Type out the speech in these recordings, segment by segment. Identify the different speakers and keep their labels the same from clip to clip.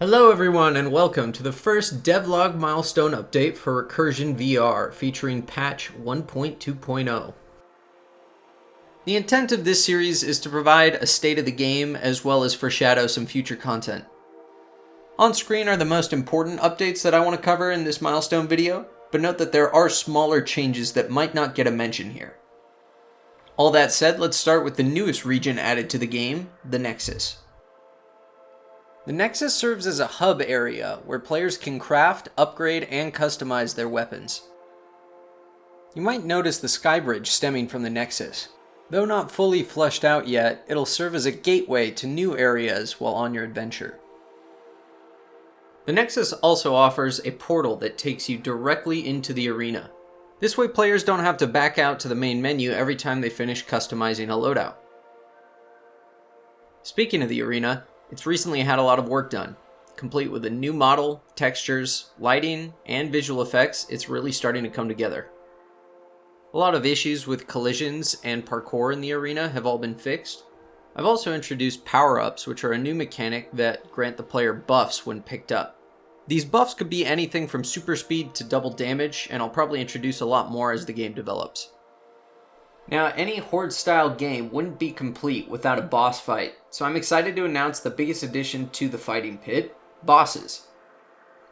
Speaker 1: Hello everyone and welcome to the first devlog milestone update for Recursion VR featuring patch 1.2.0. The intent of this series is to provide a state of the game as well as foreshadow some future content. On screen are the most important updates that I want to cover in this milestone video, but note that there are smaller changes that might not get a mention here. All that said, let's start with the newest region added to the game, the Nexus. The Nexus serves as a hub area where players can craft, upgrade, and customize their weapons. You might notice the sky bridge stemming from the Nexus. Though not fully fleshed out yet, it'll serve as a gateway to new areas while on your adventure. The Nexus also offers a portal that takes you directly into the arena. This way players don't have to back out to the main menu every time they finish customizing a loadout. Speaking of the arena, it's recently had a lot of work done. Complete with a new model, textures, lighting, and visual effects, it's really starting to come together. A lot of issues with collisions and parkour in the arena have all been fixed. I've also introduced power-ups, which are a new mechanic that grant the player buffs when picked up. These buffs could be anything from super speed to double damage, and I'll probably introduce a lot more as the game develops. Now, any Horde-style game wouldn't be complete without a boss fight, so I'm excited to announce the biggest addition to the fighting pit, bosses.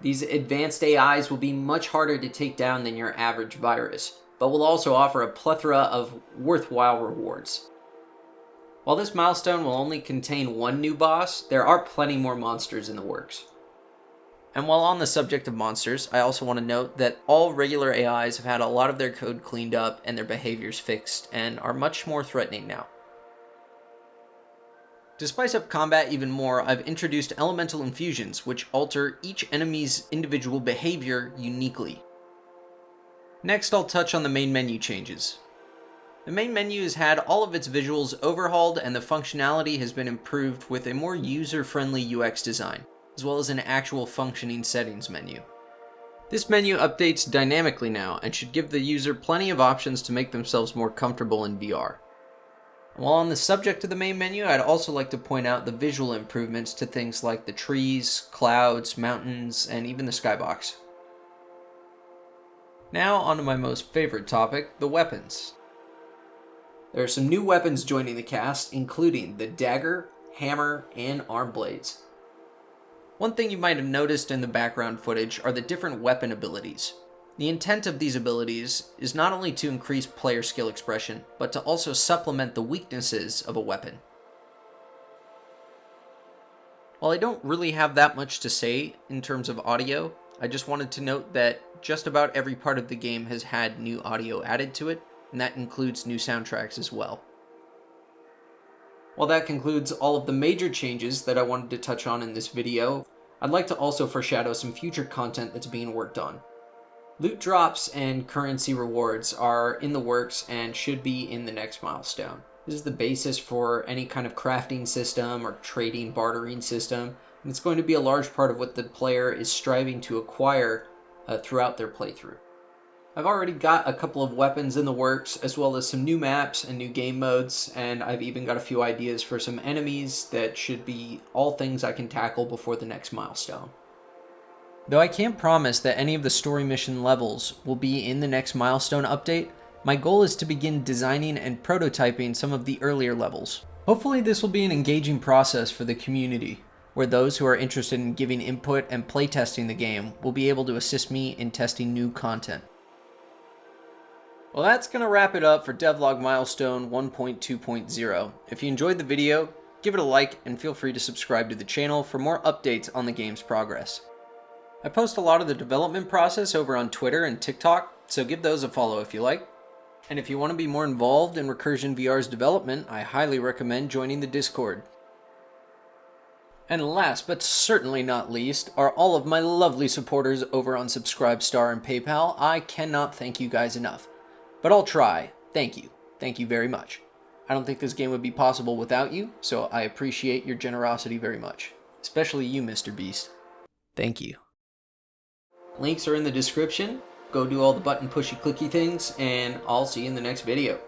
Speaker 1: These advanced AIs will be much harder to take down than your average virus, but will also offer a plethora of worthwhile rewards. While this milestone will only contain one new boss, there are plenty more monsters in the works. And while on the subject of monsters, I also want to note that all regular AIs have had a lot of their code cleaned up and their behaviors fixed, and are much more threatening now. To spice up combat even more, I've introduced elemental infusions, which alter each enemy's individual behavior uniquely. Next, I'll touch on the main menu changes. The main menu has had all of its visuals overhauled, and the functionality has been improved with a more user-friendly UX design, as well as an actual functioning settings menu. This menu updates dynamically now and should give the user plenty of options to make themselves more comfortable in VR. While on the subject of the main menu, I'd also like to point out the visual improvements to things like the trees, clouds, mountains, and even the skybox. Now onto my most favorite topic, the weapons. There are some new weapons joining the cast, including the dagger, hammer, and arm blades. One thing you might have noticed in the background footage are the different weapon abilities. The intent of these abilities is not only to increase player skill expression, but to also supplement the weaknesses of a weapon. While I don't really have that much to say in terms of audio, I just wanted to note that just about every part of the game has had new audio added to it, and that includes new soundtracks as well. While that concludes all of the major changes that I wanted to touch on in this video, I'd like to also foreshadow some future content that's being worked on. Loot drops and currency rewards are in the works and should be in the next milestone. This is the basis for any kind of crafting system or trading, bartering system, and it's going to be a large part of what the player is striving to acquire throughout their playthrough. I've already got a couple of weapons in the works, as well as some new maps and new game modes, and I've even got a few ideas for some enemies that should be all things I can tackle before the next milestone. Though I can't promise that any of the story mission levels will be in the next milestone update, my goal is to begin designing and prototyping some of the earlier levels. Hopefully this will be an engaging process for the community, where those who are interested in giving input and playtesting the game will be able to assist me in testing new content. Well, that's going to wrap it up for Devlog Milestone 1.2.0. If you enjoyed the video, give it a like and feel free to subscribe to the channel for more updates on the game's progress. I post a lot of the development process over on Twitter and TikTok, so give those a follow if you like. And if you want to be more involved in Recursion VR's development, I highly recommend joining the Discord. And last but certainly not least are all of my lovely supporters over on Subscribestar and PayPal. I cannot thank you guys enough. But I'll try. Thank you. Thank you very much. I don't think this game would be possible without you, so I appreciate your generosity very much. Especially you, Mr. Beast. Thank you. Links are in the description. Go do all the button pushy clicky things, and I'll see you in the next video.